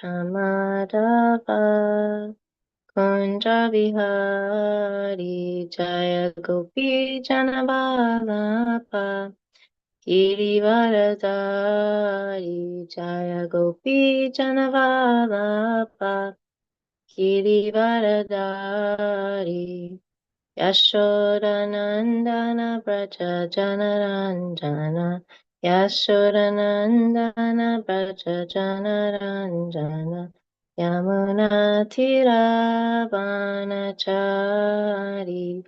Madhava Kunja Vihari Jaya Gopi Janavalapa Girivaradari Jaya Gopi Janavalapa Girivaradari Yashodanandana Braja Janaranjana Yashodanandana Braja Janaranjana Yamuna Tiravanachari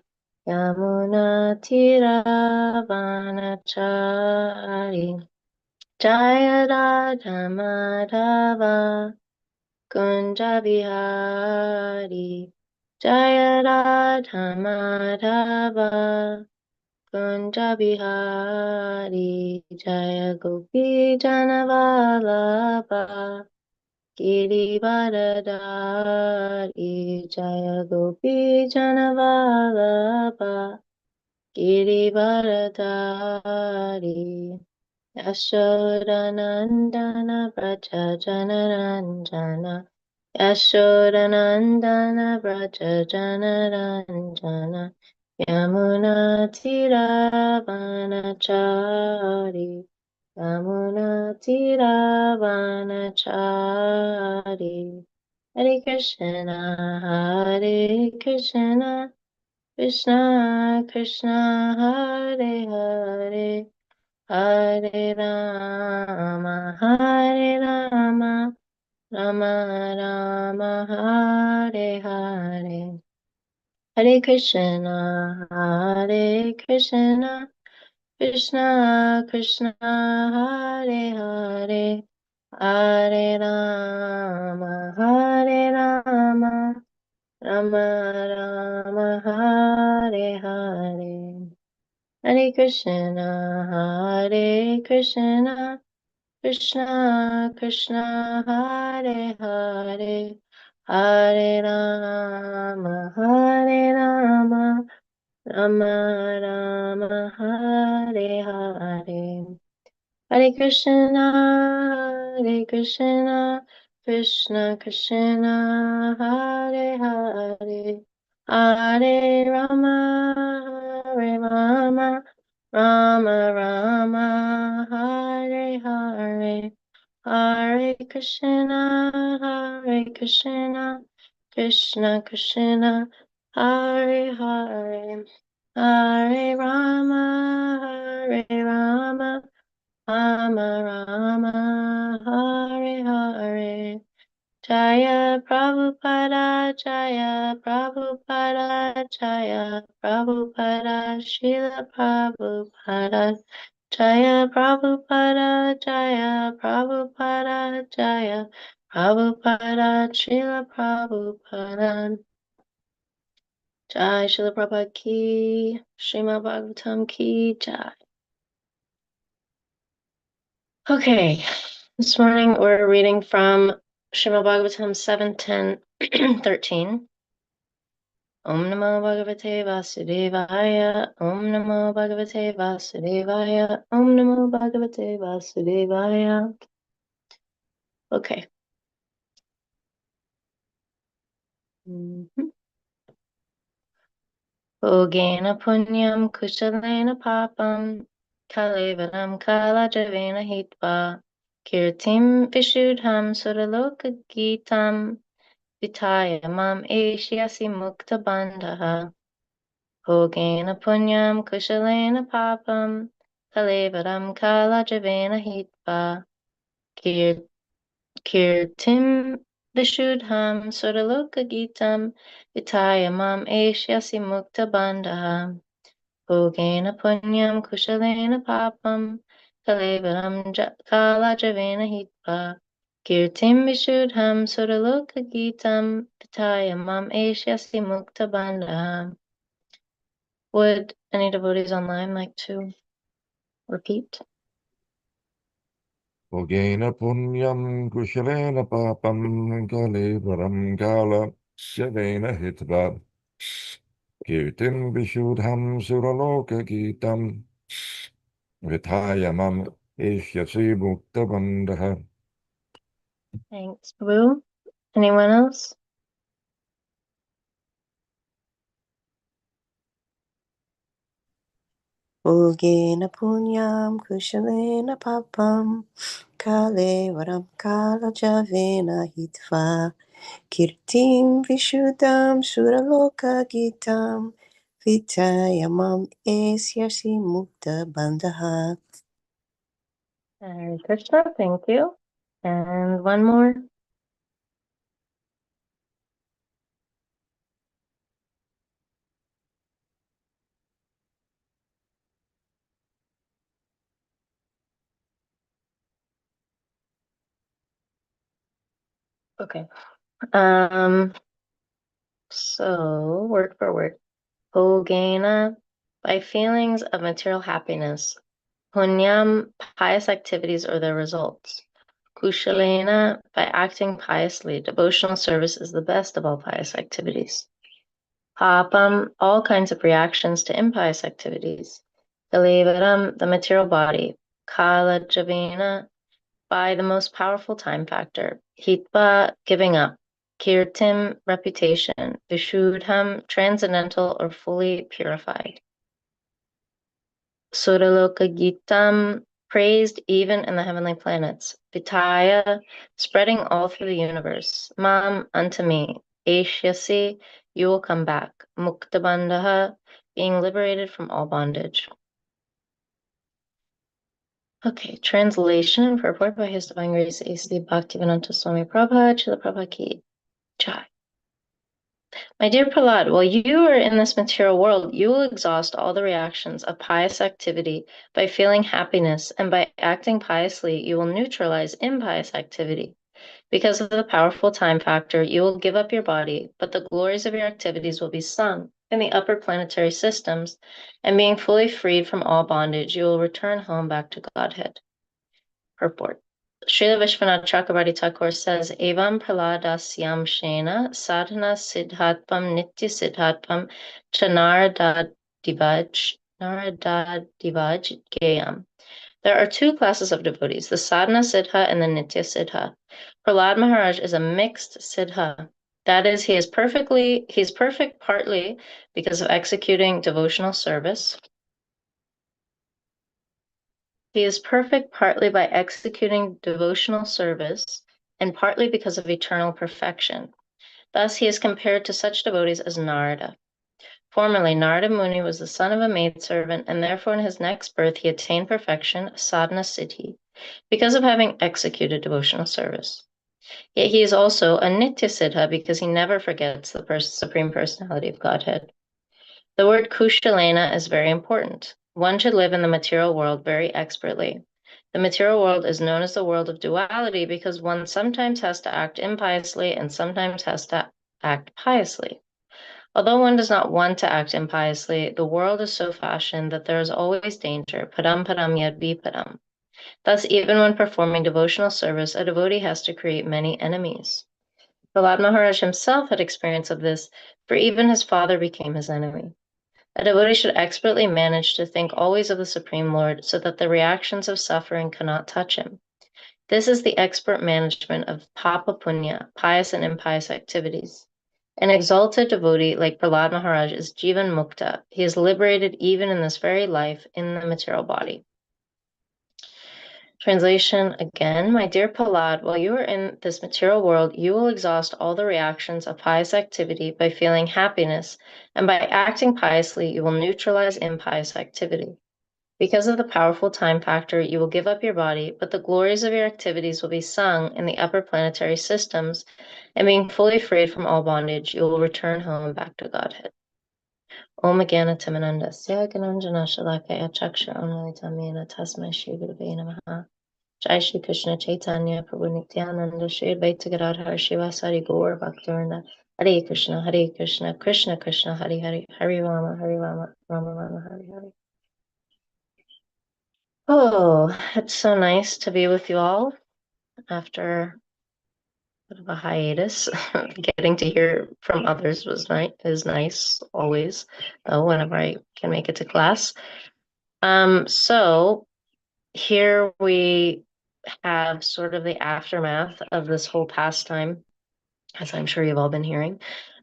Yamuna Tiravanachari Jaya Radha Madhava Kunja Vihari Jaya Radha Madhava Kunja Vihari Jaya Gopi Janavalabha Girivaradari Jaya Gopi Janavalabha Girivaradari Yashodanandana Braja Janaranjana Yashodanandana Braja Janaranjana Yamuna Tiravanachari Yamuna Tiravanachari Hare Krishna Krishna Krishna Hare Hare Hare Rama, Rama Rama, Hare Hare. Hare Krishna, Krishna Krishna, Hare Hare. Hare Rama, Rama Rama, Hare Hare. Hare Krishna, Krishna Krishna, Hare Hare, Hare Rama, Rama Rama, Hare Hare. Hare Krishna, Krishna Krishna, Hare Hare, Hare Rama, Rama Rama, Hare Hare, Hare Krishna, Krishna Krishna, Hare Hare, Hare Rama, Rama Rama, Hare Hare. Jaya Prabhupada, Jaya Prabhupada, Jaya Prabhupada, Srila Prabhupada. Jaya Prabhupada, Jaya Prabhupada, Jaya Prabhupada, Srila Prabhupada. Jai Srila Prabhupada ki, Srimad Bhagavatam ki, Jai. Okay, this morning we're reading from Srimad Bhagavatam 7, 10, 13. Om Namo Bhagavate Vasudevaya, Om Namo Bhagavate Vasudevaya, Om Namo Bhagavate Vasudevaya. Okay. Bhogena Punyam Kushalena Papam Kalevaram Kalajavena Hitva Kirtim Vishudham Suraloka Gitam Vitaya Mam Eshyasi Mukta Bandhaha Bhogena Punyam Kushalena Papam Kalevaram Kalajavena Hitva Kirtim Vishudham Suraloka Gitam Vitaya Mam Eshyasi Mukta Bandhaha Bhogena Punyam Kushalena Papam Kalevaram Kalajavena Hitva Kirtim Vishudham Suraloka Gitam Vitaya Mam Eshyasi Mukta Bandhaha. Would any devotees online like to repeat? Bhogena punyam kushalena papam kalevaram kala shavena hitva kirtim vishudham suraloka gitam vithayamam eshyasi mukta bandha. Thanks, Boo. Anyone else? Ugena punyam kushalena papam kale varam kala javena hitva kirtim vishuddham suraloka gitam vitayamam esyasi mukta bandha. Hare Krishna, thank you. And one more. Okay. So word for word. Bhogena, by feelings of material happiness. Punyam, pious activities or their results. Kushalena, by acting piously. Devotional service is the best of all pious activities. Papam, all kinds of reactions to impious activities. Kalevaram, the material body. Kala Javena, by the most powerful time factor. Hitva, giving up. Kirtim, reputation. Vishuddham, transcendental or fully purified. Suraloka Gitam, praised even in the heavenly planets. Vitaya, spreading all through the universe. Mam, unto me. Ashyasi, you will come back. Muktabandha, being liberated from all bondage. Okay, translation and purport by His Divine Grace A.C. Bhaktivedanta Swami Prabhupada, Srila Prabhupada Ki Jai. My dear Prahlad, while you are in this material world, you will exhaust all the reactions of pious activity by feeling happiness, and by acting piously, you will neutralize impious activity. Because of the powerful time factor, you will give up your body, but the glories of your activities will be sung in the upper planetary systems, and being fully freed from all bondage, you will return home back to Godhead. Purport. Srila Vishwanath Chakravarti Thakur says, Evam Praladasyam Shena Sadhana Siddhatpam Nitya Siddhatpam Chanarada Divaj Gayam. There are two classes of devotees, the sadhana siddha and the nitya siddha. Prahlad Maharaj is a mixed siddha. That is, he is perfect partly because of executing devotional service. He is perfect partly by executing devotional service and partly because of eternal perfection. Thus, he is compared to such devotees as Narada. Formerly, Narada Muni was the son of a maidservant, and therefore in his next birth he attained perfection, sadhana siddhi, because of having executed devotional service. Yet he is also a nitya siddha because he never forgets the Supreme Personality of Godhead. The word kushalena is very important. One should live in the material world very expertly. The material world is known as the world of duality because one sometimes has to act impiously and sometimes has to act piously. Although one does not want to act impiously, the world is so fashioned that there is always danger, padam padam yad vipadam. Thus, even when performing devotional service, a devotee has to create many enemies. Prahlad Maharaj himself had experience of this, for even his father became his enemy. A devotee should expertly manage to think always of the Supreme Lord so that the reactions of suffering cannot touch him. This is the expert management of papa punya, pious and impious activities. An exalted devotee like Prahlad Maharaj is Jivan Mukta. He is liberated even in this very life in the material body. Translation again, my dear Prahlad, while you are in this material world, you will exhaust all the reactions of pious activity by feeling happiness, and by acting piously, you will neutralize impious activity. Because of the powerful time factor, you will give up your body, but the glories of your activities will be sung in the upper planetary systems, and being fully freed from all bondage, you will return home back to Godhead. Om Gana Timanandasya Gananjana Shalakaya Chaksha Amalitamena Tasmai Shri Gurave Namaha. Jai Shri Krishna Chaitanya Prabhu Nityananda Shri Advaita Gadadhar Shivasari Gaur Bhaktivinoda Hare Krishna Krishna Krishna Hare Hare Hare Rama Rama Rama Hare Hare. Oh, it's so nice to be with you all after a bit of a hiatus. Getting to hear from others is nice always, though, whenever I can make it to class. So here we have sort of the aftermath of this whole pastime, as I'm sure you've all been hearing,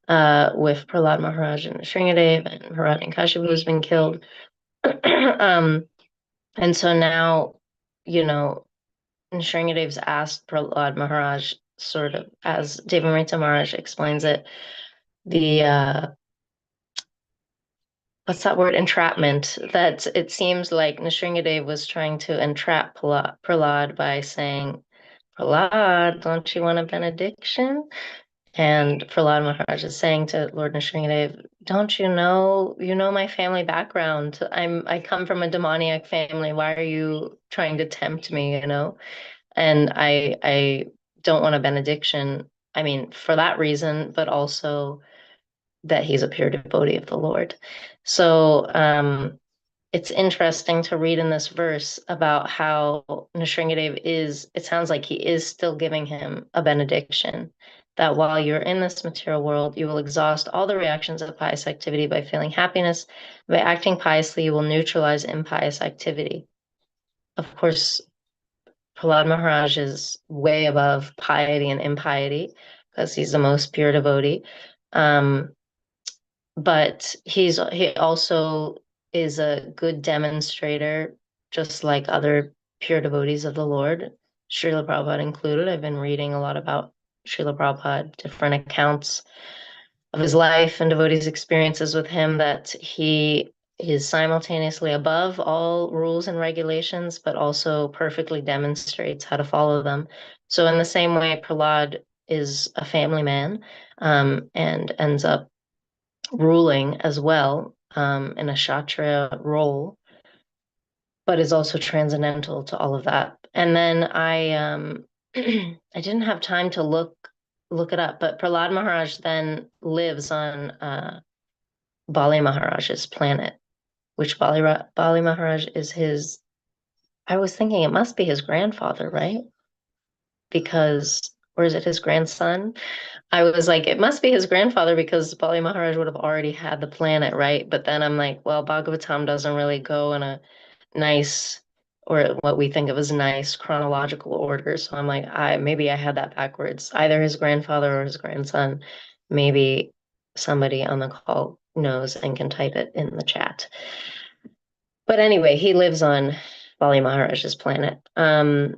with Prahlad Maharaj and Shringadev, and Hiranyakashipu has been killed. And so now, Shringadev's asked Prahlad Maharaj, sort of, as Devamrita Maharaj explains it, the what's that word? Entrapment. That it seems like Nrsingadev was trying to entrap Prahlad by saying, Prahlad, don't you want a benediction? And Prahlad Maharaj is saying to Lord Nrsingadev, don't you know my family background? I come from a demoniac family. Why are you trying to tempt me, And I don't want a benediction. I mean, for that reason, but also that he's a pure devotee of the Lord. So it's interesting to read in this verse about how Nrsingadev it sounds like he is still giving him a benediction, that while you're in this material world, you will exhaust all the reactions of pious activity by feeling happiness. By acting piously, you will neutralize impious activity. Of course, Prahlad Maharaj is way above piety and impiety because he's the most pure devotee. But he also is a good demonstrator, just like other pure devotees of the Lord, Srila Prabhupada included. I've been reading a lot about Srila Prabhupada, different accounts of his life and devotees' experiences with him, that he is simultaneously above all rules and regulations, but also perfectly demonstrates how to follow them. So in the same way, Prahlad is a family man, and ends up ruling as well, in a Kshatriya role, but is also transcendental to all of that. And then I didn't have time to look it up, but Prahlad Maharaj then lives on Bali Maharaj's planet, which Bali Maharaj is his. I was thinking it must be his grandfather, right? Because, or is it his grandson? I was like, it must be his grandfather because Bali Maharaj would have already had the planet, right? But then I'm like, well, Bhagavatam doesn't really go in a nice, or what we think of as nice, chronological order. So I'm like, maybe I had that backwards. Either his grandfather or his grandson. Maybe somebody on the call knows and can type it in the chat. But anyway, he lives on Bali Maharaj's planet. And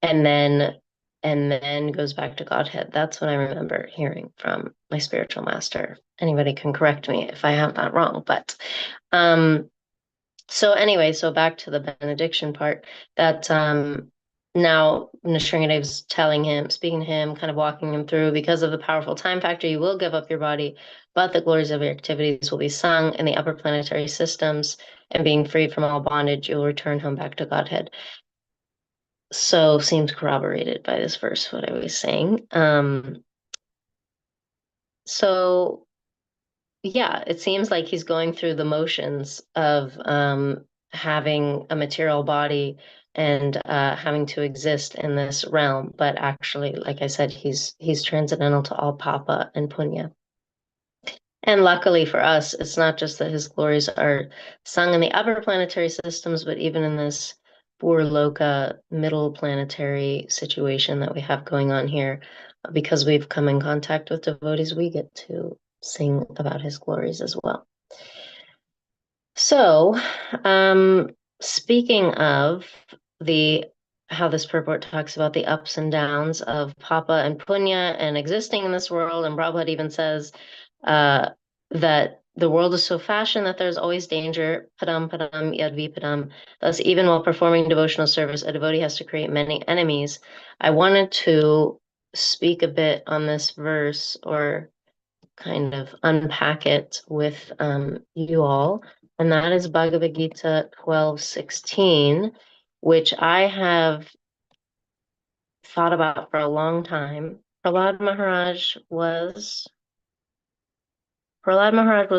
then goes back to Godhead. That's what I remember hearing from my spiritual master. Anybody can correct me if I have that wrong. But so anyway, so back to the benediction part, that now Nrsingadev's speaking to him, kind of walking him through, because of the powerful time factor, you will give up your body, but the glories of your activities will be sung in the upper planetary systems, and being freed from all bondage, you will return home back to Godhead. So seems corroborated by this verse, what I was saying. So yeah, it seems like he's going through the motions of having a material body and having to exist in this realm, but actually, like I said, he's transcendental to all papa and punya. And luckily for us, it's not just that his glories are sung in the upper planetary systems, but even in this Loka middle planetary situation that we have going on here, because we've come in contact with devotees, we get to sing about his glories as well. So, speaking of how this purport talks about the ups and downs of Papa and Punya and existing in this world, and Prabhupada even says that the world is so fashioned that there's always danger, padam padam yad vipadam. Thus, even while performing devotional service, a devotee has to create many enemies. I wanted to speak a bit on this verse, or kind of unpack it with you all, and that is Bhagavad Gita 12:16, which I have thought about for a long time. Prahlad Maharaj was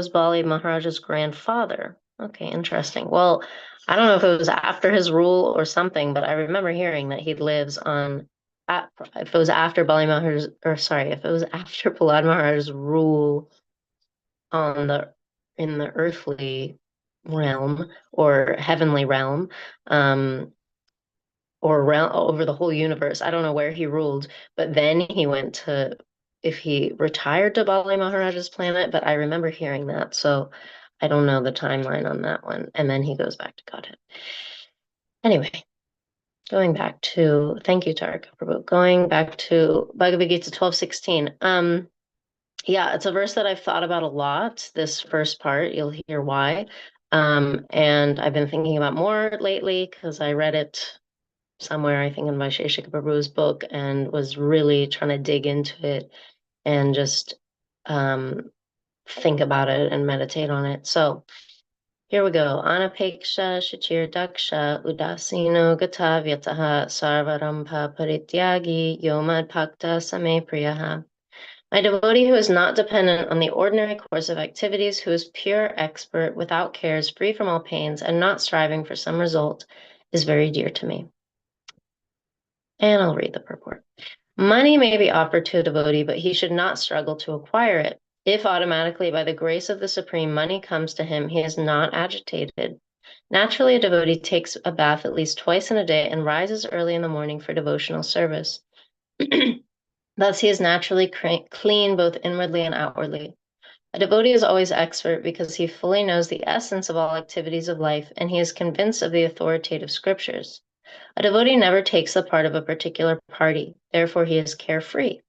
Bali Maharaj's grandfather. Okay, interesting. Well, I don't know if it was after his rule or something, but I remember hearing that he lives on, if it was after Bali Maharaj, or sorry, if it was after Prahlad Maharaj's rule in the earthly realm or heavenly realm, or around over the whole universe. I don't know where he ruled, but then he went to, if he retired to Bali Maharaja's planet, but I remember hearing that. So I don't know the timeline on that one. And then he goes back to Godhead. Anyway, going back to, thank you, Tarek Prabhu. Going back to Bhagavad Gita 12:16. Yeah, it's a verse that I've thought about a lot. This first part, you'll hear why. And I've been thinking about more lately because I read it somewhere, I think in Vaisheshika Prabhu's book, and was really trying to dig into it and just think about it and meditate on it. So here we go. Anapeksha shachir daksha udasino gata vyataha sarvarampa parityagi yomad bhakta same priyaha. My devotee who is not dependent on the ordinary course of activities, who is pure, expert, without cares, free from all pains, and not striving for some result, is very dear to me. And I'll read the purport. Money may be offered to a devotee, but he should not struggle to acquire it. If automatically, by the grace of the Supreme, money comes to him, he is not agitated. Naturally, a devotee takes a bath at least twice in a day and rises early in the morning for devotional service. Thus, he is naturally clean both inwardly and outwardly. A devotee is always expert because he fully knows the essence of all activities of life, and he is convinced of the authoritative scriptures. A devotee never takes the part of a particular party, therefore he is carefree.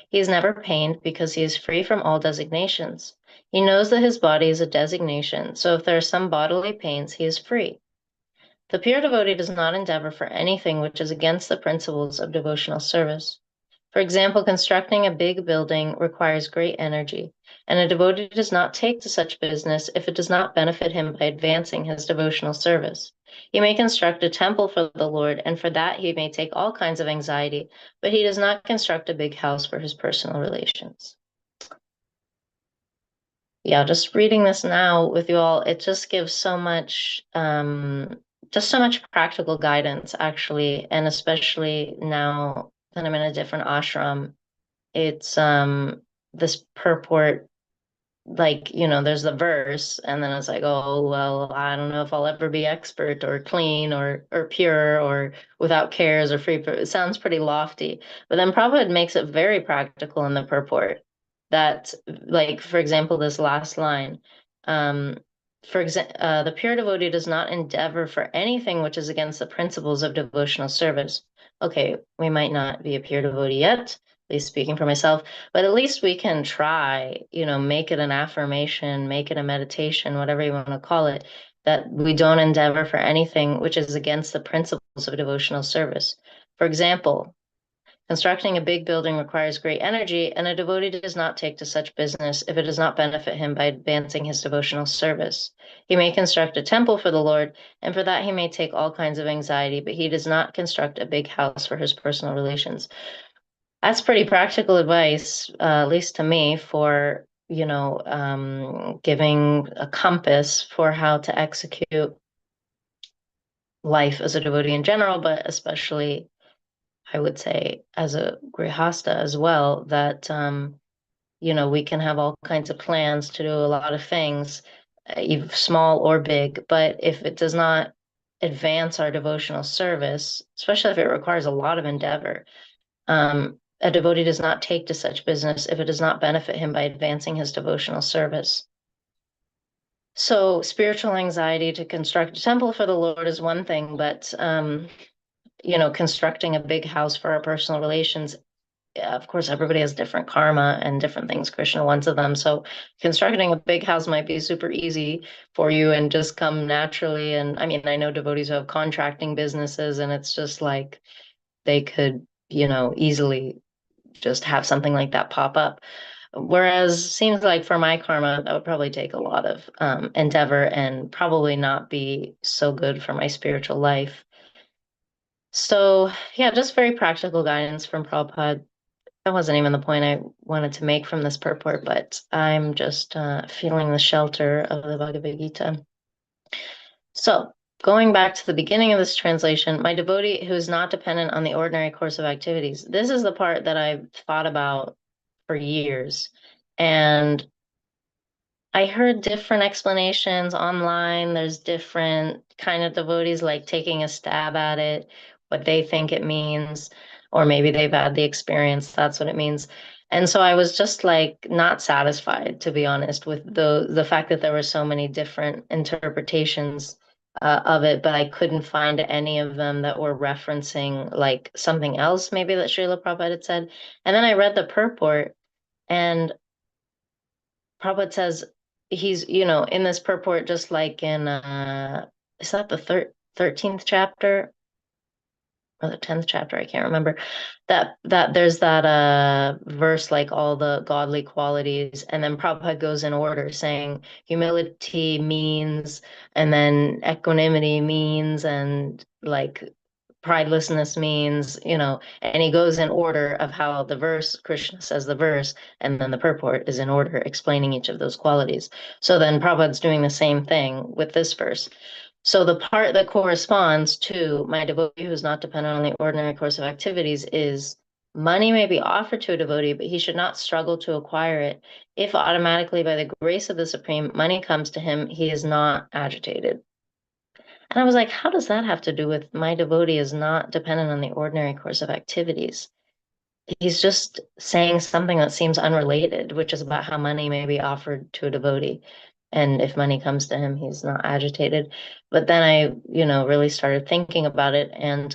He is never pained because he is free from all designations. He knows that his body is a designation, so if there are some bodily pains, he is free. The pure devotee does not endeavor for anything which is against the principles of devotional service. For example, constructing a big building requires great energy, and a devotee does not take to such business if it does not benefit him by advancing his devotional service. He may construct a temple for the Lord, and for that he may take all kinds of anxiety, but he does not construct a big house for his personal relations. Yeah, just reading this now with you all, it just gives so much, just so much practical guidance, actually, and especially now that I'm in a different ashram. It's this purport, like, there's the verse, and then it's like, oh, well, I don't know if I'll ever be expert or clean or pure or without cares or free. It sounds pretty lofty, but then Prabhupada makes it very practical in the purport that, like, for example, this last line, the pure devotee does not endeavor for anything which is against the principles of devotional service. Okay, we might not be a pure devotee yet, at least speaking for myself, but at least we can try, make it an affirmation, make it a meditation, whatever you want to call it, that we don't endeavor for anything which is against the principles of devotional service. For example, constructing a big building requires great energy, and a devotee does not take to such business if it does not benefit him by advancing his devotional service. He may construct a temple for the Lord, and for that he may take all kinds of anxiety, but he does not construct a big house for his personal relations. That's pretty practical advice, at least to me, for, giving a compass for how to execute life as a devotee in general, but especially, I would say, as a grihasta as well, that, we can have all kinds of plans to do a lot of things, even small or big, but if it does not advance our devotional service, especially if it requires a lot of endeavor, a devotee does not take to such business if it does not benefit him by advancing his devotional service. So spiritual anxiety to construct a temple for the Lord is one thing, but, constructing a big house for our personal relations, of course, everybody has different karma and different things. Krishna wants of them. So constructing a big house might be super easy for you and just come naturally. And I mean, I know devotees who have contracting businesses, and it's just like they could, easily just have something like that pop up. Whereas seems like for my karma, that would probably take a lot of endeavor and probably not be so good for my spiritual life. So yeah, just very practical guidance from Prabhupada. That wasn't even the point I wanted to make from this purport, but I'm just feeling the shelter of the Bhagavad Gita. So going back to the beginning of this translation, my devotee who is not dependent on the ordinary course of activities. This is the part that I've thought about for years. And I heard different explanations online. There's different kind of devotees like taking a stab at it, what they think it means, or maybe they've had the experience, that's what it means. And so I was just like not satisfied, to be honest, with the fact that there were so many different interpretations of it, but I couldn't find any of them that were referencing like something else maybe that Srila Prabhupada had said. And then I read the purport, and Prabhupada says he's, in this purport, just like in, is that the 13th chapter or the 10th chapter? I can't remember. That there's that verse, like all the godly qualities, and then Prabhupada goes in order saying humility means, and then equanimity means, and like pridelessness means, and he goes in order of how the verse, Krishna says the verse, and then the purport is in order explaining each of those qualities. So then Prabhupada's doing the same thing with this verse. So the part that corresponds to my devotee who is not dependent on the ordinary course of activities is money may be offered to a devotee, but he should not struggle to acquire it. If automatically by the grace of the Supreme money comes to him, he is not agitated. And I was like, how does that have to do with my devotee is not dependent on the ordinary course of activities? He's just saying something that seems unrelated, which is about how money may be offered to a devotee. And if money comes to him, he's not agitated. But then I, really started thinking about it. And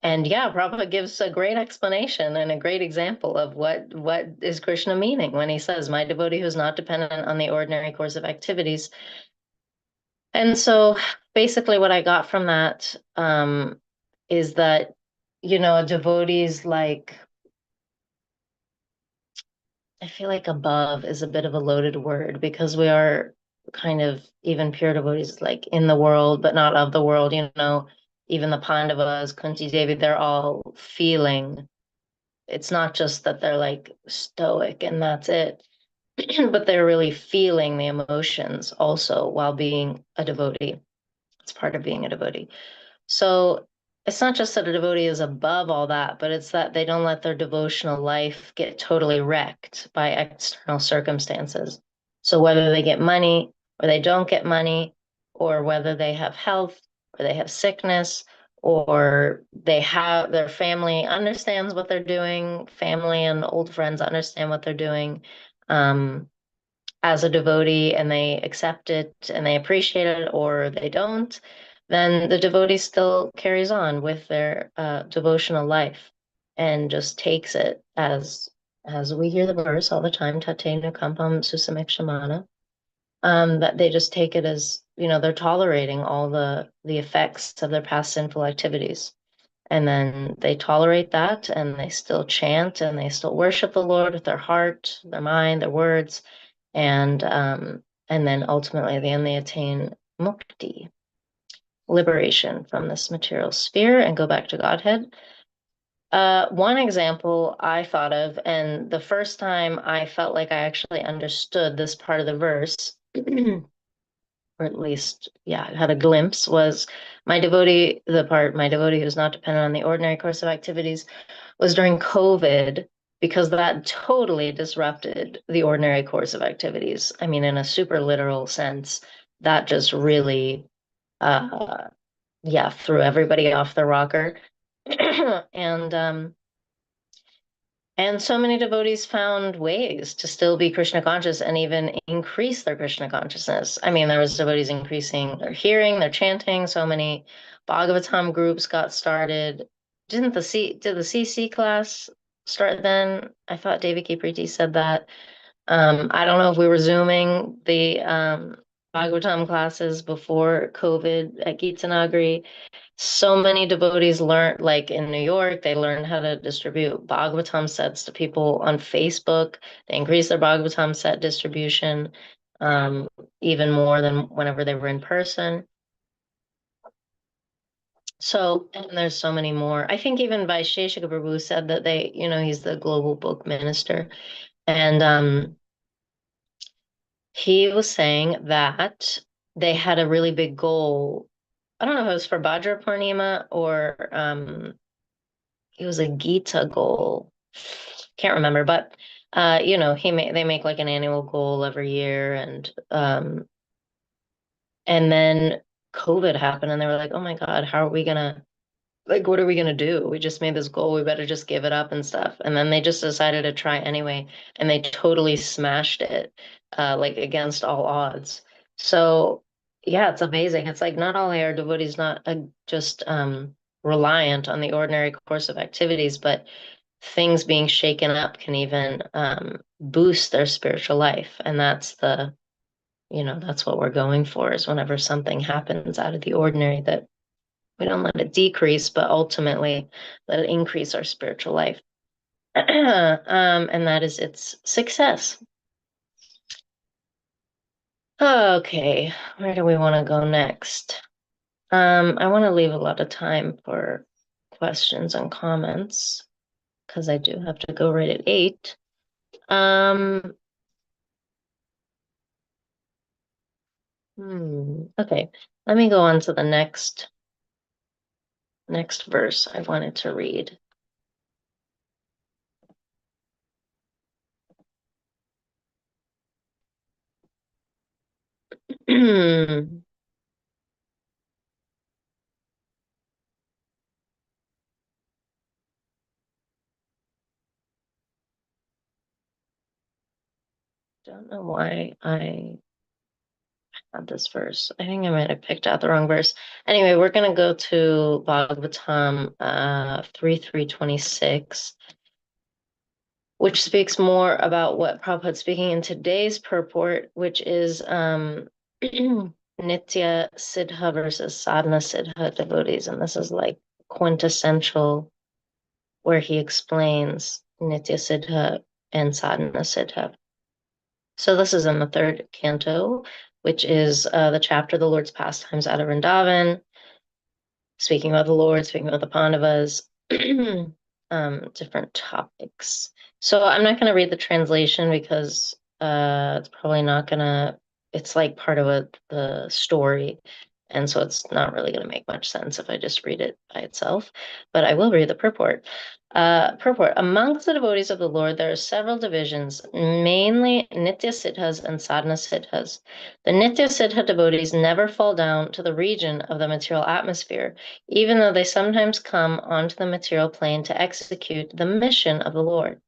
yeah, Prabhupada gives a great explanation and a great example of what is Krishna meaning when he says, my devotee who's not dependent on the ordinary course of activities. And so basically what I got from that is that, a devotee's like, I feel like above is a bit of a loaded word because we are kind of even pure devotees, like in the world, but not of the world, even the Pandavas, Kunti Devi, they're all feeling. It's not just that they're like stoic and that's it, but they're really feeling the emotions also while being a devotee. It's part of being a devotee. So it's not just that a devotee is above all that, but it's that they don't let their devotional life get totally wrecked by external circumstances. So whether they get money or they don't get money, or whether they have health or they have sickness, or they have their family understands what they're doing, family and old friends understand what they're doing. As a devotee and they accept it and they appreciate it, or they don't, then the devotee still carries on with their devotional life and just takes it as we hear the verse all the time, tate nukampam susamikshana, that they just take it as, they're tolerating all the effects of their past sinful activities. And then they tolerate that and they still chant and they still worship the Lord with their heart, their mind, their words, and then ultimately at the end they attain mukti, liberation from this material sphere and go back to Godhead. One example I thought of, and the first time I felt like I actually understood this part of the verse, or at least, had a glimpse, was my devotee who's not dependent on the ordinary course of activities, was during COVID, because that totally disrupted the ordinary course of activities. I mean, in a super literal sense, that just really, threw everybody off the rocker. And so many devotees found ways to still be Krishna conscious and even increase their Krishna consciousness. I mean, there was devotees increasing their hearing, their chanting. So many Bhagavatam groups got started. Did the CC class start then? I thought Devaki Preeti said that. I don't know if we were Zooming the Bhagavatam classes before COVID at Gita Nagari. So many devotees learned, like in New York, they learned how to distribute Bhagavatam sets to people on Facebook. They increased their Bhagavatam set distribution even more than whenever they were in person. So, and there's so many more. I think even Vaisheshika Prabhu said that he's the global book minister. And he was saying that they had a really big goal. I don't know if it was for Bhadra Purnima or it was a Gita goal. Can't remember, but they make like an annual goal every year, and then COVID happened and they were like, oh my God, how are we gonna, like, what are we gonna do? We just made this goal, we better just give it up and stuff. And then they just decided to try anyway, and they totally smashed it, like against all odds. So yeah, it's amazing. It's like not only are devotees not just reliant on the ordinary course of activities, but things being shaken up can even boost their spiritual life. And that's that's what we're going for, is whenever something happens out of the ordinary, that we don't let it decrease, but ultimately let it increase our spiritual life. And that is its success. Okay, where do we want to go next? I want to leave a lot of time for questions and comments because I do have to go right at 8. Okay, let me go on to the next verse I wanted to read. Don't know why I had this verse. I think I might have picked out the wrong verse. Anyway, we're going to go to Bhagavatam 3:26, which speaks more about what Prabhupada's speaking in today's purport, which is Nitya Siddha versus Sadhana Siddha devotees. And this is like quintessential, where he explains Nitya Siddha and Sadhana Siddha. So this is in the 3rd canto, which is the chapter The Lord's Pastimes out of Vrindavan, speaking about the Lord, speaking about the Pandavas, different topics. So I'm not going to read the translation because it's probably not going to, it's like part of the story. And so it's not really going to make much sense if I just read it by itself. But I will read the purport. Purport. Amongst the devotees of the Lord, there are several divisions, mainly Nitya Siddhas and Sadhana Siddhas. The Nitya Siddha devotees never fall down to the region of the material atmosphere, even though they sometimes come onto the material plane to execute the mission of the Lord.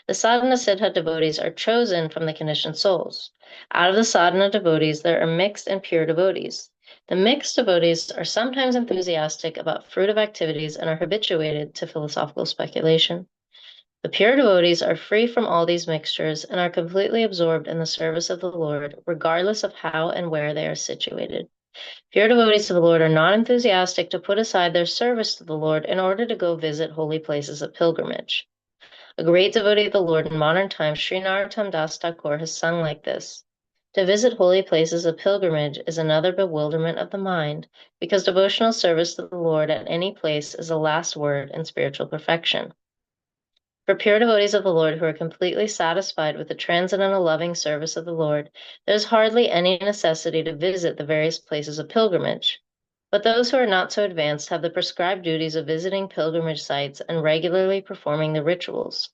The Sadhana Siddha devotees are chosen from the conditioned souls. Out of the sadhana devotees, there are mixed and pure devotees. The mixed devotees are sometimes enthusiastic about fruitive activities and are habituated to philosophical speculation. The pure devotees are free from all these mixtures and are completely absorbed in the service of the Lord, regardless of how and where they are situated. Pure devotees of the Lord are not enthusiastic to put aside their service to the Lord in order to go visit holy places of pilgrimage. A great devotee of the Lord in modern times, Sri Narottam Das Thakur, has sung like this. To visit holy places of pilgrimage is another bewilderment of the mind, because devotional service to the Lord at any place is the last word in spiritual perfection. For pure devotees of the Lord who are completely satisfied with the transcendental loving service of the Lord, there is hardly any necessity to visit the various places of pilgrimage. But those who are not so advanced have the prescribed duties of visiting pilgrimage sites and regularly performing the rituals.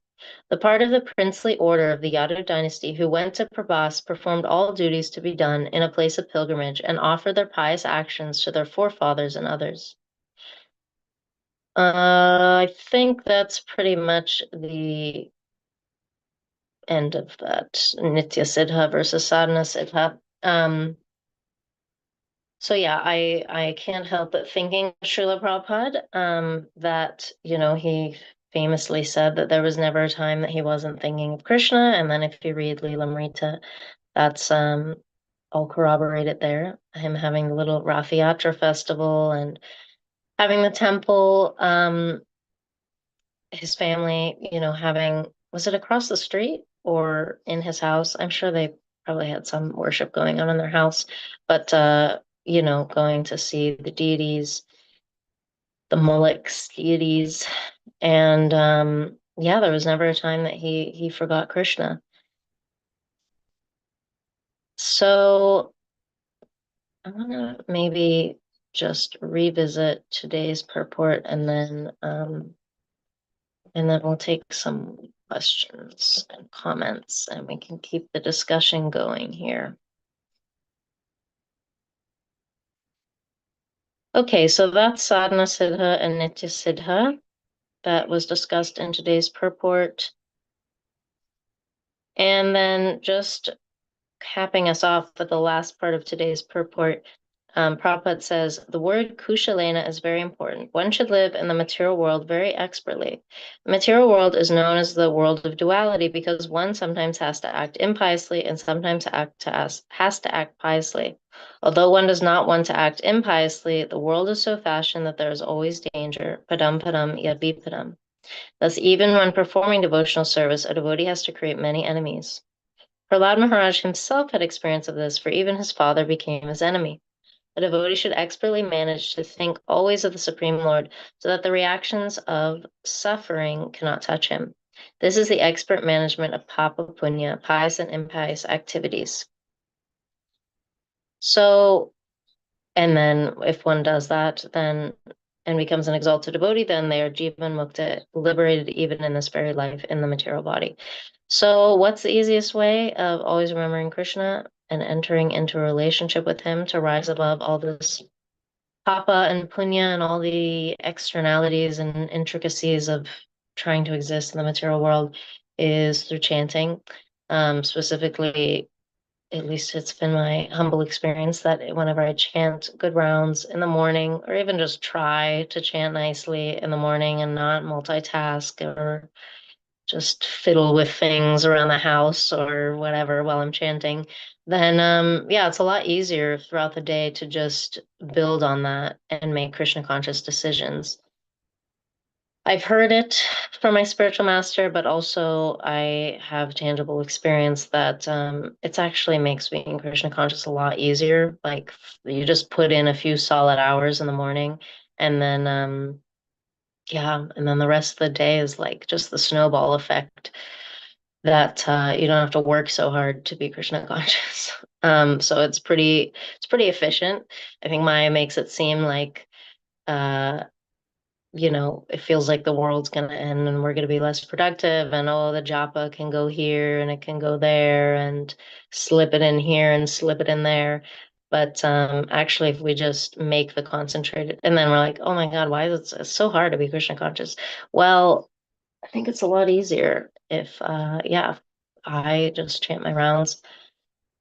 The part of the princely order of the Yadu dynasty who went to Prabhas performed all duties to be done in a place of pilgrimage and offered their pious actions to their forefathers and others. I think that's pretty much the end of that Nitya Siddha versus Sadhana Siddha. So yeah, I can't help but thinking of Srila Prabhupada, that, he famously said that there was never a time that he wasn't thinking of Krishna. And then if you read Lilamrita, that's all corroborated there. Him having the little Rath Yatra festival and having the temple, his family, having, was it across the street or in his house? I'm sure they probably had some worship going on in their house, but, going to see the deities, the Mulliks deities. And, yeah, there was never a time that he forgot Krishna. So I want to maybe just revisit today's purport and then we'll take some questions and comments and we can keep the discussion going here. Okay, so that's sadhana siddha and nitya siddha that was discussed in today's purport. And then just capping us off with the last part of today's purport, Prabhupada says, the word kushalena is very important. One should live in the material world very expertly. The material world is known as the world of duality because one sometimes has to act impiously and sometimes has to act piously. Although one does not want to act impiously, the world is so fashioned that there is always danger. Padam padam yad vipadam. Thus, even when performing devotional service, a devotee has to create many enemies. Prahlad Maharaj himself had experience of this, for even his father became his enemy. A devotee should expertly manage to think always of the Supreme Lord so that the reactions of suffering cannot touch him. This is the expert management of papa punya, pious and impious activities. So, and then if one does that, then and becomes an exalted devotee, then they are jivan mukta, liberated even in this very life in the material body. So, what's the easiest way of always remembering Krishna and entering into a relationship with him to rise above all this papa and punya and all the externalities and intricacies of trying to exist in the material world is through chanting. Specifically, at least it's been my humble experience that whenever I chant good rounds in the morning, or even just try to chant nicely in the morning and not multitask or just fiddle with things around the house or whatever while I'm chanting, then yeah, it's a lot easier throughout the day to just build on that and make Krishna conscious decisions. I've heard it from my spiritual master, but also I have tangible experience that it actually makes being Krishna conscious a lot easier. Like you just put in a few solid hours in the morning, and then yeah, and then the rest of the day is like just the snowball effect that you don't have to work so hard to be Krishna conscious. So it's pretty efficient. I think Maya makes it seem like uh it feels like the world's going to end and we're going to be less productive and oh, the japa can go here and it can go there and slip it in here and slip it in there. But actually, if we just make the concentrated, and then we're like, oh my God, why is it so hard to be Krishna conscious? Well, I think it's a lot easier if, yeah, I just chant my rounds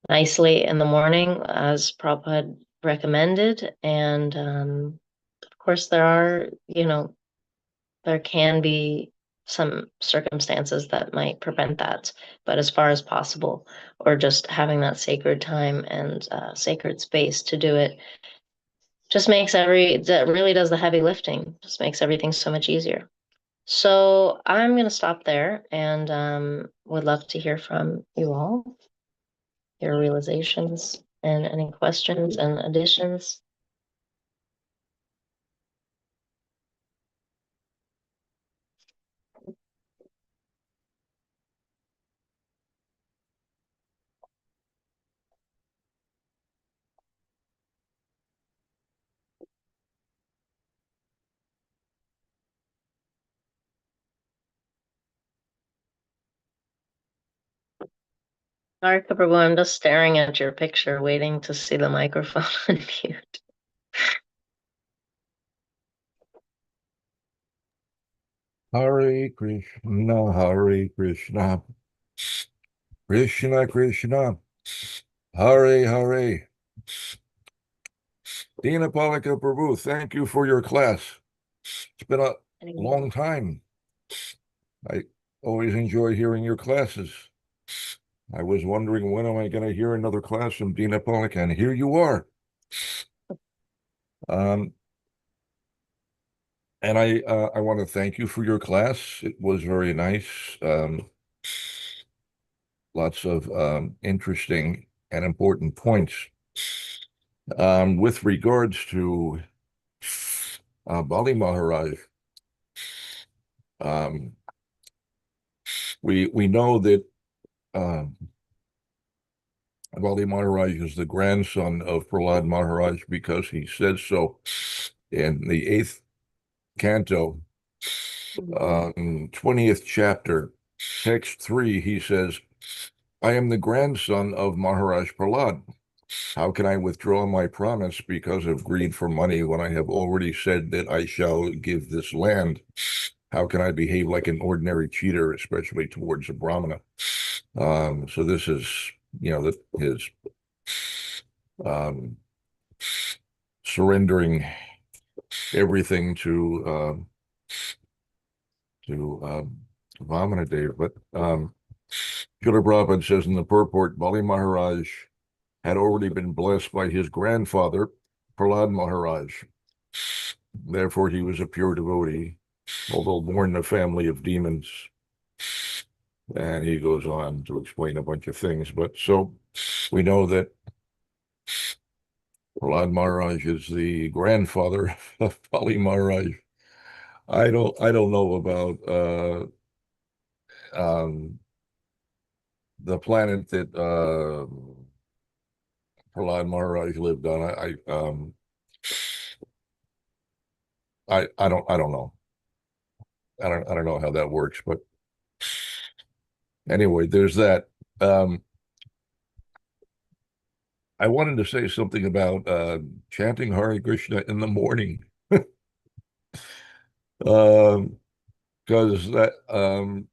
nicely in the morning as Prabhupada recommended. And of course, there can be some circumstances that might prevent that, but as far as possible, or just having that sacred time and sacred space to do it, that really does the heavy lifting, just makes everything so much easier. So I'm going to stop there and would love to hear from you all, your realizations, and any questions and additions. Narka Prabhu, I'm just staring at your picture, waiting to see the microphone unmute. Hare Krishna, Hare Krishna, Krishna Krishna, Hare Hare. Dinapalika Prabhu, thank you for your class. It's been a long time. I always enjoy hearing your classes. I was wondering when am I going to hear another class from Dinapalika, and here you are. And I want to thank you for your class. It was very nice. Lots of interesting and important points. With regards to Bali Maharaj, we know that Bali Maharaj is the grandson of Prahlad Maharaj because he said so in the 8th canto, 20th chapter, text 3. He says, "I am the grandson of Maharaj Prahlad." How can I withdraw my promise because of greed for money when I have already said that I shall give this land? How can I behave like an ordinary cheater, especially towards a Brahmana? So this is, his um, surrendering everything to Vamanadev. But Srila Prabhupada says in the purport, Bali Maharaj had already been blessed by his grandfather, Prahlad Maharaj. Therefore, he was a pure devotee, although born in a family of demons. And he goes on to explain a bunch of things. But so we know that Prahlad Maharaj is the grandfather of Bali Maharaj. I don't know about the planet that Prahlad Maharaj lived on. I don't know. I don't know how that works, but anyway, there's that. I wanted to say something about chanting Hare Krishna in the morning. Because that I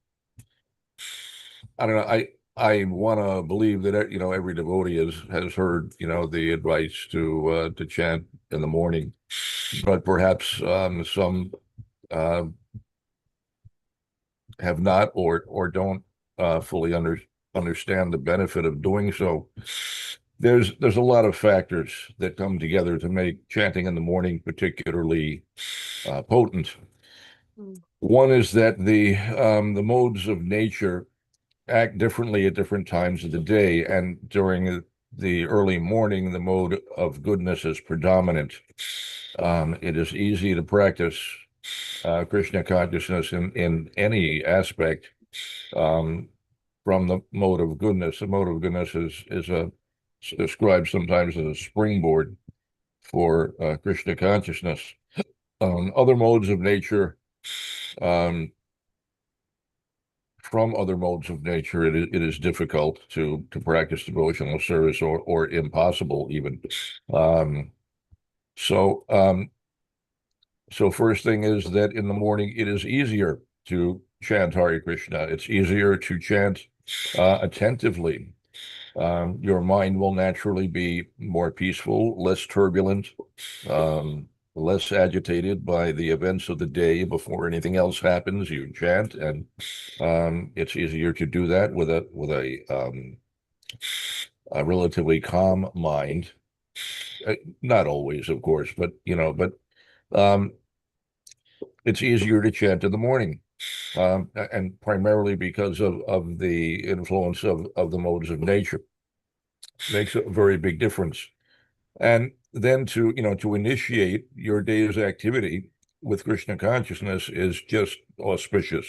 don't know. I want to believe that every devotee has heard the advice to chant in the morning, but perhaps some uh, have not or don't fully understand the benefit of doing so. There's a lot of factors that come together to make chanting in the morning particularly potent. One is that the modes of nature act differently at different times of the day, and during the early morning, the mode of goodness is predominant. It is easy to practice Krishna consciousness in any aspect from the mode of goodness. The mode of goodness is described sometimes as a springboard for Krishna consciousness. Other modes of nature, from other modes of nature, it is difficult to practice devotional service or impossible even. So first thing is that in the morning it is easier to chant Hare Krishna. It's easier to chant attentively. Your mind will naturally be more peaceful, less turbulent, less agitated by the events of the day before anything else happens. You chant, and it's easier to do that with a relatively calm mind. Not always, of course, but um, it's easier to chant in the morning. And primarily because of the influence of the modes of nature. Makes a very big difference. And then to initiate your day's activity with Krishna consciousness is just auspicious.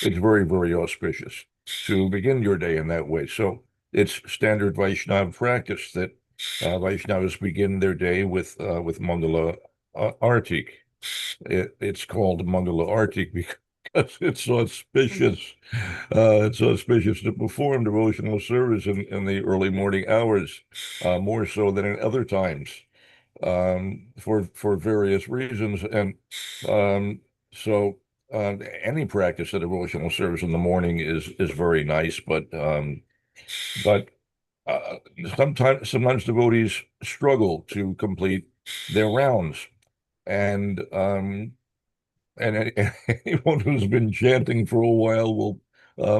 It's very, very auspicious to begin your day in that way. So it's standard Vaishnava practice that Vaishnavas begin their day with Mangala Artik. It's called Mangala Artik because it's auspicious. It's auspicious to perform devotional service in the early morning hours, more so than in other times, for various reasons. And so any practice of devotional service in the morning is very nice, but uh, sometimes devotees struggle to complete their rounds, and anyone who's been chanting for a while will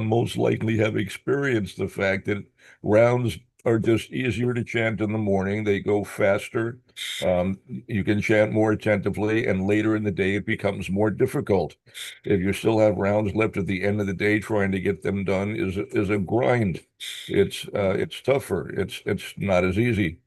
most likely have experienced the fact that rounds are just easier to chant in the morning. They go faster. You can chant more attentively, and later in the day it becomes more difficult. If you still have rounds left at the end of the day, trying to get them done is a grind. It's tougher. It's not as easy.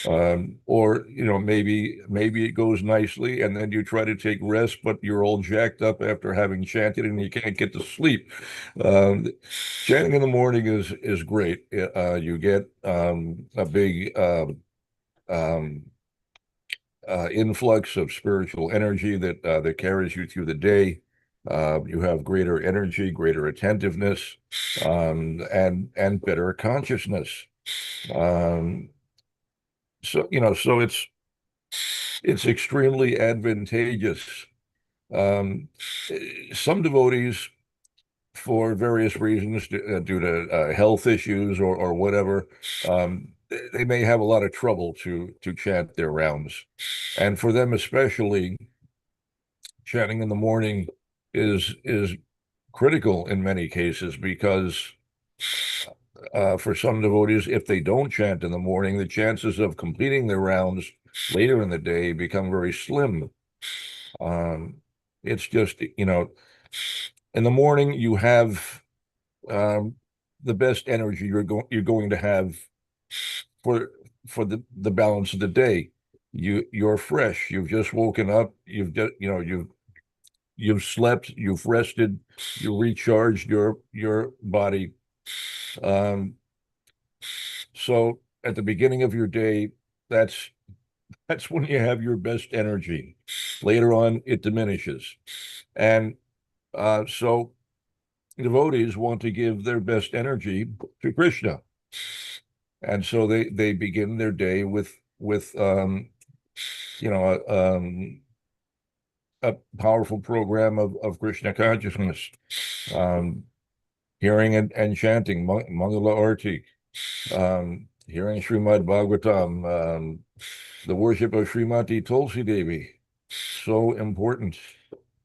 Or maybe it goes nicely, and then you try to take rest, but you're all jacked up after having chanted, and you can't get to sleep. Chanting in the morning is great. You get a big um, influx of spiritual energy that carries you through the day. You have greater energy, greater attentiveness, and better consciousness. Um, so so it's extremely advantageous. Um, some devotees, for various reasons, due to health issues or whatever, they may have a lot of trouble to chant their rounds, and for them especially, chanting in the morning is critical in many cases because for some devotees, if they don't chant in the morning, the chances of completing their rounds later in the day become very slim. Um, it's just, in the morning you have um, the best energy you're going to have for the balance of the day. You're fresh. You've just woken up. You've just you've slept. You've rested. You recharged your body. Um, so at the beginning of your day, that's that's when you have your best energy. Later on, it diminishes, and so devotees want to give their best energy to Krishna, and so they begin their day with you know a powerful program of Krishna consciousness, um, hearing and chanting Mangala Arti, hearing Srimad Bhagavatam, the worship of Srimati Tulsi Devi, so important.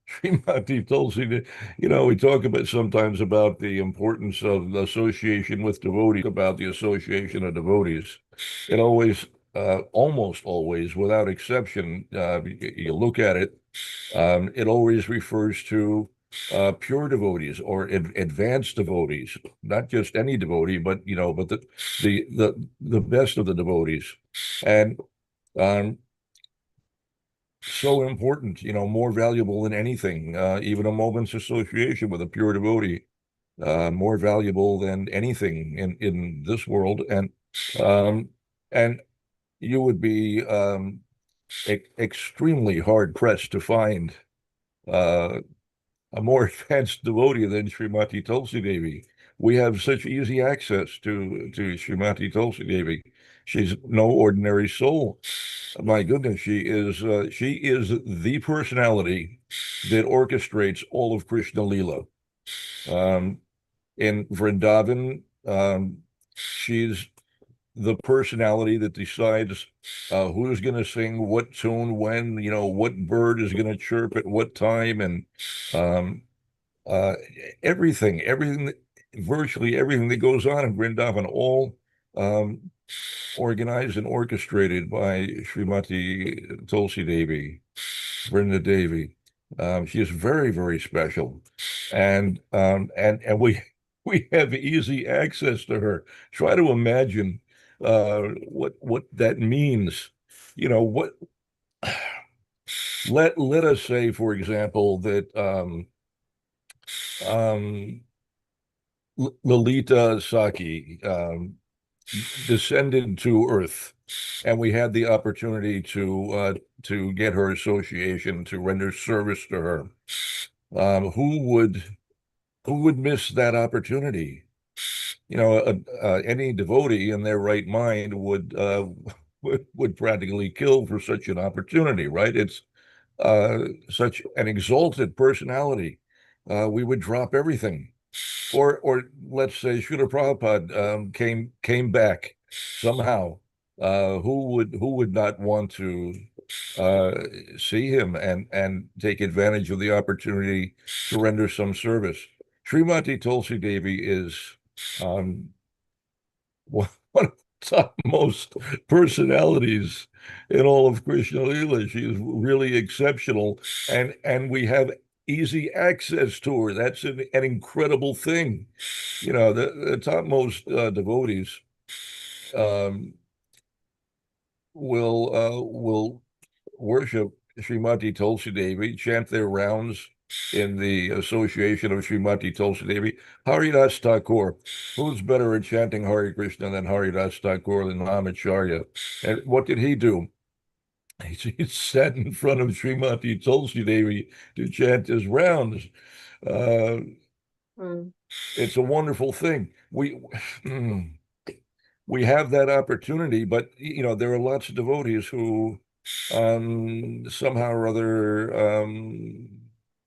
Srimati Tulsi, we talk about sometimes about the importance of the association with devotees, about the association of devotees. It always, almost always, without exception, you look at it, it always refers to pure devotees or advanced devotees, not just any devotee, but but the best of the devotees, and um, so important, more valuable than anything, even a moment's association with a pure devotee, more valuable than anything in this world, um, and you would be extremely hard pressed to find uh, a more advanced devotee than Srimati Tulsi Devi. We have such easy access to Srimati Tulsi Devi. She's no ordinary soul. My goodness, she is the personality that orchestrates all of Krishna Lila. Um, in Vrindavan, she's the personality that decides who's going to sing what tune when, what bird is going to chirp at what time, and um, uh, everything, virtually everything that goes on in Vrindavan, all um, organized and orchestrated by Srimati Tulsi Devi, Vrinda Devi. She is very, very special, and we have easy access to her. Try to imagine what that means. What let us say, for example, that um, Lalita Saki descended to Earth, and we had the opportunity to get her association, to render service to her. Who would miss that opportunity? Any devotee in their right mind would practically kill for such an opportunity, right? It's such an exalted personality. We would drop everything. Or let's say Srila Prabhupada came back somehow. Who would not want to uh, see him and take advantage of the opportunity to render some service? Srimati Tulsi Devi is um, one of the topmost personalities in all of Krishna Lila. She is really exceptional, and we have easy access to her. That's an incredible thing. The topmost devotees um, will worship Srimati Tulsi Devi, chant their rounds in the association of Srimati Tulsi Devi. Haridas Thakur, who's better at chanting Hare Krishna than Haridas Thakur, than Namacharya? And what did he do? He sat in front of Srimati Tulsi Devi to chant his rounds. Uh, Mm. it's a wonderful thing. we have that opportunity, but there are lots of devotees who somehow or other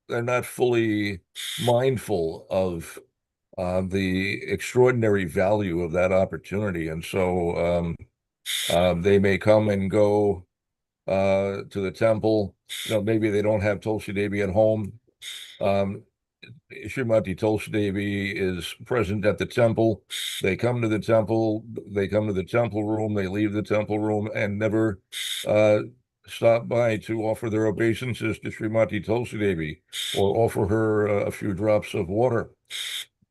they're not fully mindful of the extraordinary value of that opportunity. And so they may come and go to the temple. Maybe they don't have Tulsi Devi at home. Srimati Tulsi Devi is present at the temple. They come to the temple, they come to the temple room, they leave the temple room and never stop by to offer their obeisances to Srimati Tulsi Devi or offer her a few drops of water.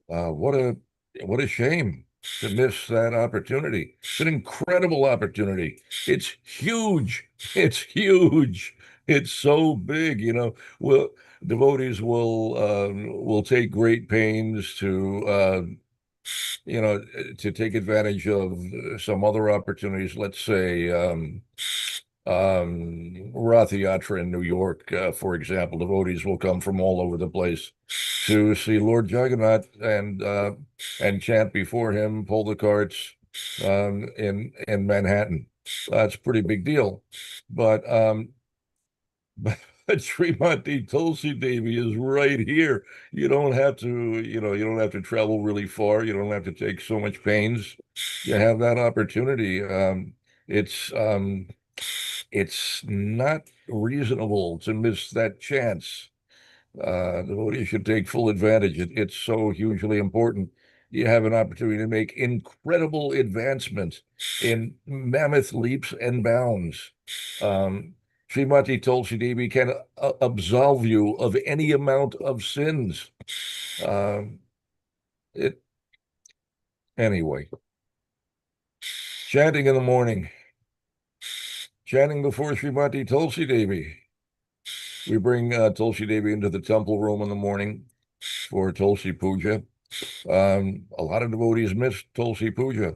What a shame to miss that opportunity. It's an incredible opportunity. It's huge. It's huge. It's so big, Well, devotees will take great pains to take advantage of some other opportunities. Let's say Rath Yatra in New York, for example. Devotees will come from all over the place to see Lord Jagannath and chant before him, pull the carts in Manhattan. That's a pretty big deal. But but Srimati Tulsi Devi is right here. You don't have to, you don't have to travel really far. You don't have to take so much pains. You have that opportunity. It's it's not reasonable to miss that chance. Devotees should take full advantage. It's so hugely important. You have an opportunity to make incredible advancements in mammoth leaps and bounds. Srimati Tulsi Devi can absolve you of any amount of sins. It anyway. Chanting in the morning, chanting before Srimati Tulsi Devi. We bring Tulsi Devi into the temple room in the morning for Tulsi Puja. A lot of devotees miss Tulsi Puja,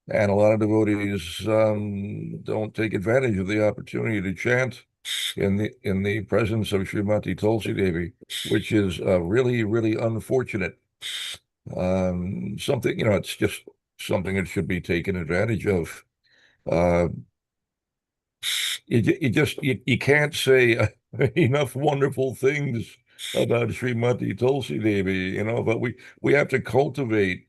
and a lot of devotees don't take advantage of the opportunity to chant in the presence of Srimati Tulsi Devi, which is really, really unfortunate. Something, it's just something that should be taken advantage of. Uh, you can't say enough wonderful things about Srimati Tulsi Devi, but we have to cultivate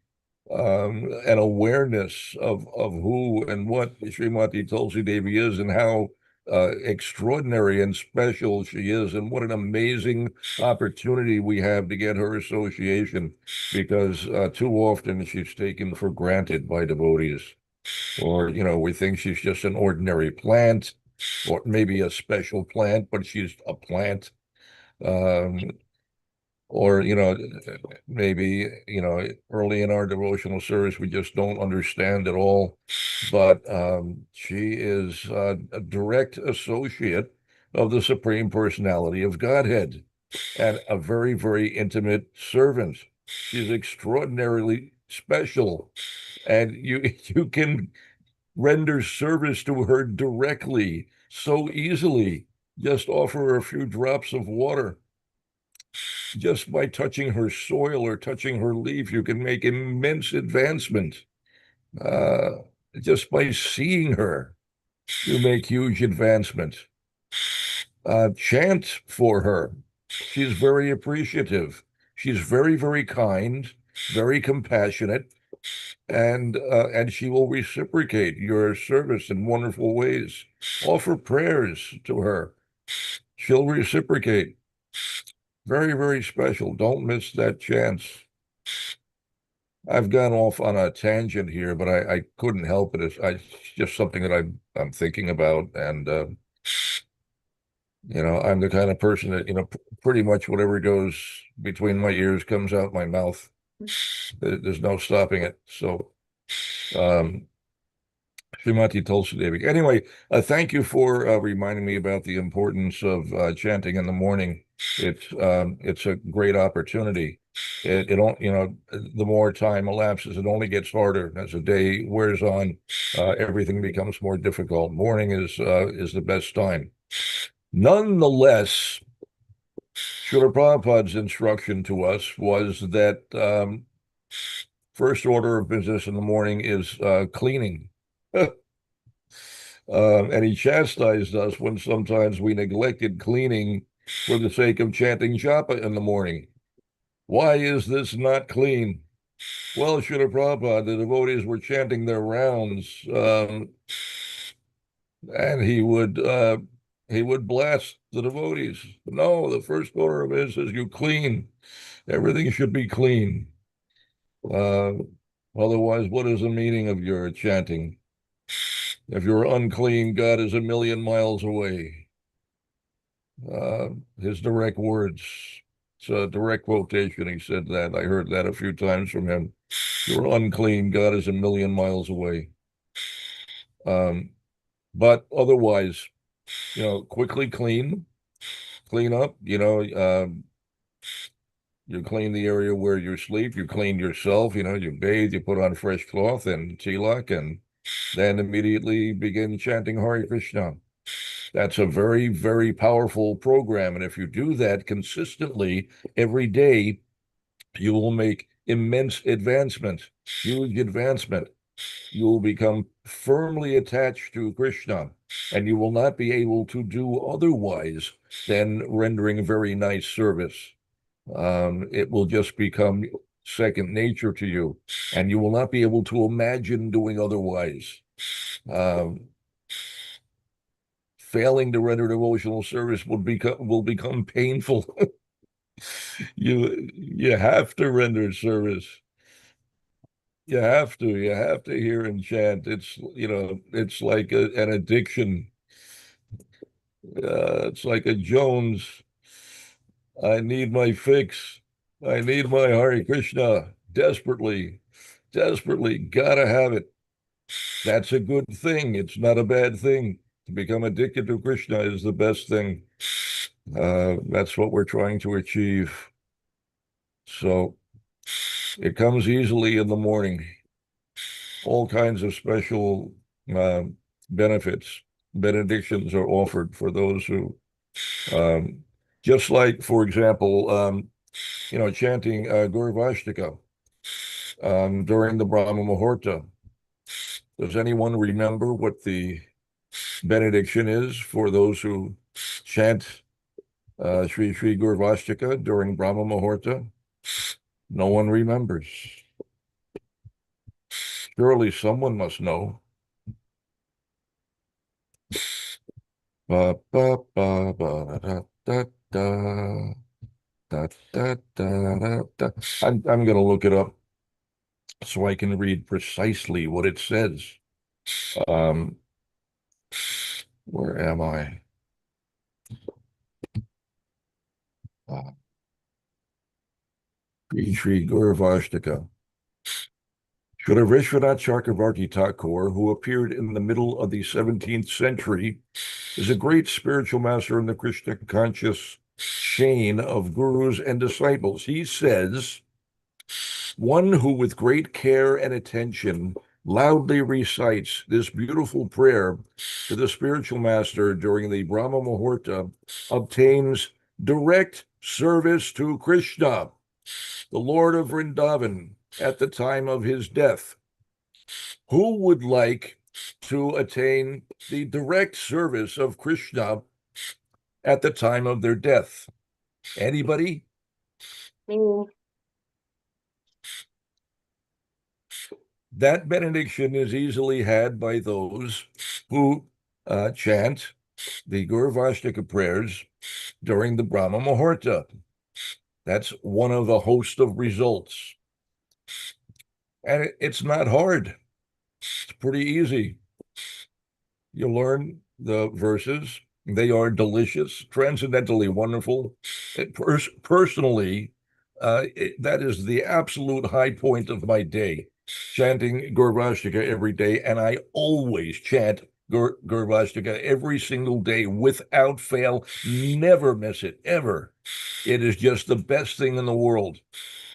an awareness of who and what Srimati Tulsi Devi is and how extraordinary and special she is, and what an amazing opportunity we have to get her association, because too often she's taken for granted by devotees. Or, we think she's just an ordinary plant, or maybe a special plant, but she's a plant. Um, or, maybe, early in our devotional service, we just don't understand it all. But she is a direct associate of the Supreme Personality of Godhead and a very, very intimate servant. She's extraordinarily special. And you can render service to her directly so easily. Just offer her a few drops of water. Just by touching her soil or touching her leaf, you can make immense advancement. Uh, just by seeing her, you make huge advancement. Chant for her. She's very appreciative. She's very, very kind, very compassionate, and she will reciprocate your service in wonderful ways. Offer prayers to her. She'll reciprocate. Very, very special. Don't miss that chance. I've gone off on a tangent here, but I couldn't help it. It's just something that I'm thinking about, and I'm the kind of person that pretty much whatever goes between my ears comes out my mouth. There's no stopping it. So, Srimati Tulsi Devi. Anyway, thank you for reminding me about the importance of chanting in the morning. It's a great opportunity. It don't, the more time elapses, it only gets harder as the day wears on. Everything becomes more difficult. Morning is the best time. Nonetheless, Srila Prabhupada's instruction to us was that first order of business in the morning is cleaning. And he chastised us when sometimes we neglected cleaning for the sake of chanting japa in the morning. Why is this not clean? Well, Srila Prabhupada, the devotees were chanting their rounds, and he would blast the devotees. No, the first order of it says you clean. Everything should be clean. Otherwise, what is the meaning of your chanting? If you're unclean, God is a million miles away. His direct words. It's a direct quotation. He said that. I heard that a few times from him. If you're unclean, God is a million miles away. But otherwise, quickly clean up, you clean the area where you sleep, you clean yourself, you bathe, you put on fresh cloth and tilak, and then immediately begin chanting Hare Krishna. That's a very, very powerful program. And if you do that consistently every day, you will make immense advancement, huge advancement. You will become firmly attached to Krishna, and you will not be able to do otherwise than rendering very nice service. It will just become second nature to you, and you will not be able to imagine doing otherwise. Failing to render devotional service will become painful. You have to render service. You have to hear and chant. It's like an addiction. It's like a Jones. I need my fix. I need my Hare Krishna desperately, desperately. Gotta have it. That's a good thing. It's not a bad thing. To become addicted to Krishna is the best thing. That's what we're trying to achieve. So it comes easily in the morning. All kinds of special benefits, benedictions are offered for those who, just like, for example, chanting Gurvashtika during the Brahma Muhurta. Does anyone remember what the benediction is for those who chant Sri Sri Gurvashtika during Brahma Muhurta? No one remembers. Surely someone must know. Ba, ba, ba, ba, da, da, da, da, da, da, da. I'm going to look it up so I can read precisely what it says. Where am I? Sri Gurvashtika. Srila Vishwanath Chakravarti Thakur, who appeared in the middle of the 17th century, is a great spiritual master in the Krishna conscious chain of gurus and disciples. He says, one who with great care and attention loudly recites this beautiful prayer to the spiritual master during the Brahma Muhurta obtains direct service to Krishna, the Lord of Vrindavan, at the time of his death. Who would like to attain the direct service of Krishna at the time of their death? Anybody? Me. That benediction is easily had by those who chant the Gurvashtika prayers during the Brahma Muhurta. That's one of a host of results. And it's not hard. It's pretty easy. You learn the verses. They are delicious, transcendently wonderful. Personally, that is the absolute high point of my day, chanting Gurvashtika every day. And I always chant Gurvashtika every single day without fail. Never miss it, ever. It is just the best thing in the world.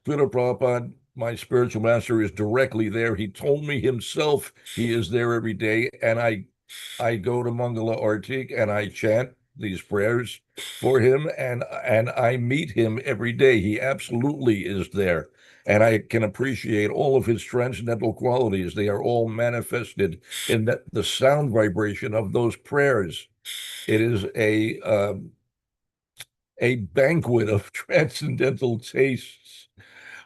Srila Prabhupada, my spiritual master, is directly there. He told me himself he is there every day, and I go to Mangala Artik and I chant these prayers for him, and I meet him every day. He absolutely is there. and I can appreciate all of his transcendental qualities. They are all manifested in the sound vibration of those prayers. It is a banquet of transcendental tastes.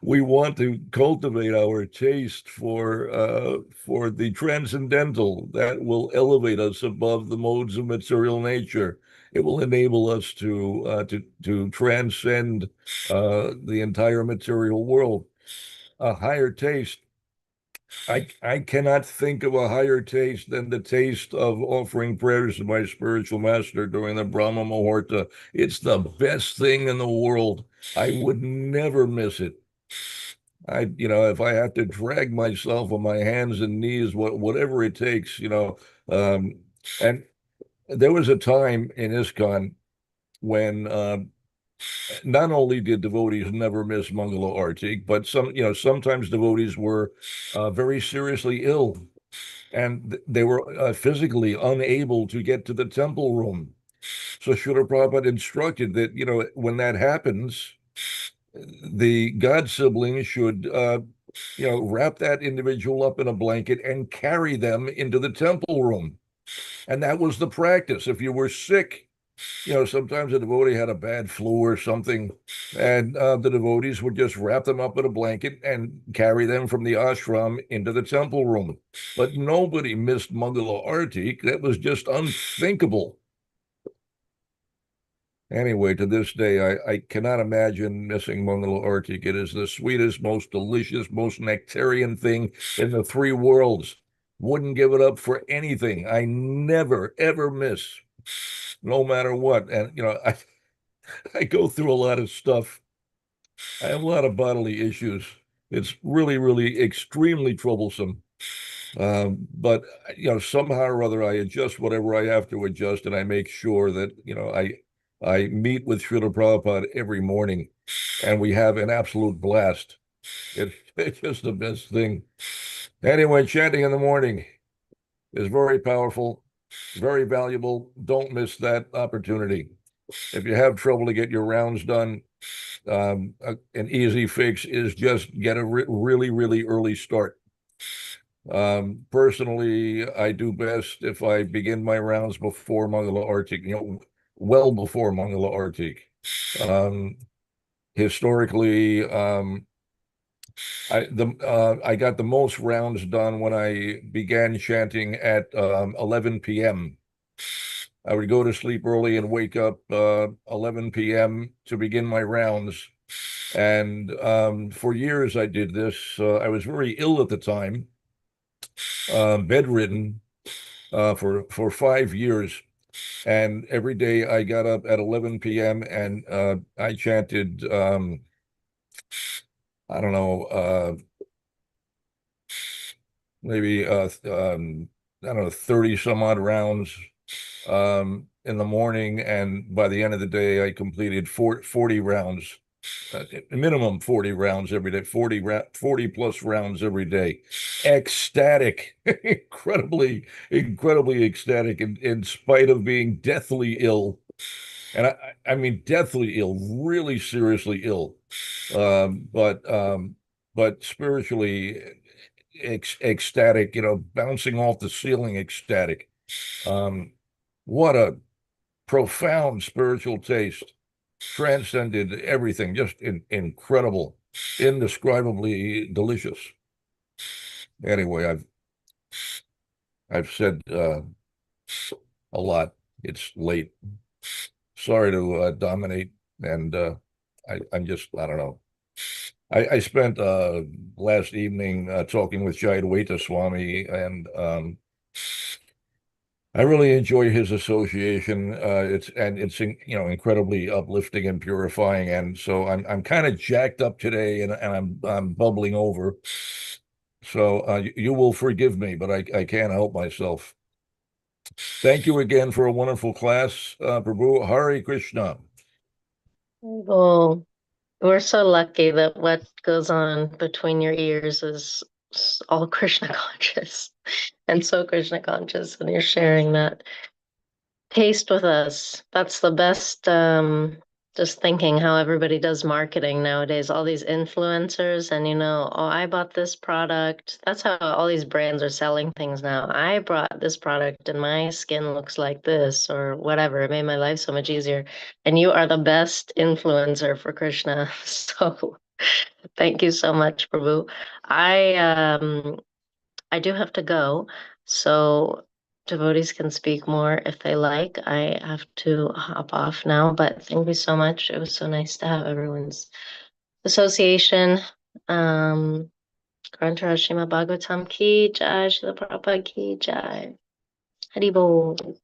We want to cultivate our taste for the transcendental that will elevate us above the modes of material nature. It will enable us to transcend the entire material world. A higher taste. I cannot think of a higher taste than the taste of offering prayers to my spiritual master during the Brahma Muhurta. It's the best thing in the world. I would never miss it. If I have to drag myself on my hands and knees, whatever it takes, and there was a time in ISKCON when not only did devotees never miss Mangala Arti, but sometimes devotees were very seriously ill, and they were physically unable to get to the temple room. So Srila Prabhupada instructed that, when that happens, the God sibling should, wrap that individual up in a blanket and carry them into the temple room. And that was the practice. If you were sick, sometimes a devotee had a bad flu or something, and the devotees would just wrap them up in a blanket and carry them from the ashram into the temple room. But nobody missed Mangala Arti. That was just unthinkable. Anyway, to this day, I cannot imagine missing Mangala Arti. It is the sweetest, most delicious, most nectarian thing in the three worlds. Wouldn't give it up for anything. I never, ever miss, no matter what. And, I go through a lot of stuff. I have a lot of bodily issues. It's really, really extremely troublesome. But somehow or other, I adjust whatever I have to adjust, and I make sure that I meet with Srila Prabhupada every morning, and we have an absolute blast. It's just the best thing. Anyway, chanting in the morning is very powerful, very valuable. Don't miss that opportunity. If you have trouble to get your rounds done, an easy fix is just get a really, really early start. Personally, I do best if I begin my rounds before Mangala Arti, well before Mangala Arti. Historically, I got the most rounds done when I began chanting at 11 p.m. I would go to sleep early and wake up 11 p.m. to begin my rounds. And for years I did this. I was very ill at the time, bedridden for 5 years. And every day I got up at 11 p.m. and I chanted, I don't know, maybe, I don't know, 30 some odd rounds in the morning. And by the end of the day, I completed 40 rounds, minimum 40 rounds every day, 40 plus rounds every day. Ecstatic, incredibly ecstatic in spite of being deathly ill. And I mean, deathly ill, really seriously ill. But spiritually ecstatic, bouncing off the ceiling, ecstatic. What a profound spiritual taste, transcended everything, just incredible, indescribably delicious. Anyway, I've said a lot. It's late. Sorry to dominate, and I'm just, I don't know. I spent last evening talking with Jayadvaita Swami, and I really enjoy his association. It's incredibly uplifting and purifying, and so I'm kind of jacked up today, and I'm bubbling over. So you will forgive me, but I can't help myself. Thank you again for a wonderful class, Prabhu. Hare Krishna. Well, we're so lucky that what goes on between your ears is all Krishna conscious and so Krishna conscious, and you're sharing that taste with us. That's the best just thinking how everybody does marketing nowadays, all these influencers, and oh, I bought this product. That's how all these brands are selling things now. I brought this product and my skin looks like this or whatever. It made my life so much easier. And you are the best influencer for Krishna. So thank you so much, Prabhu. I do have to go, so devotees can speak more if they like. I have to hop off now, but thank you so much. It was so nice to have everyone's association. Grantara Srimad Bhagavatam ki jai, Srila Prabhupada ki jai. Haribol.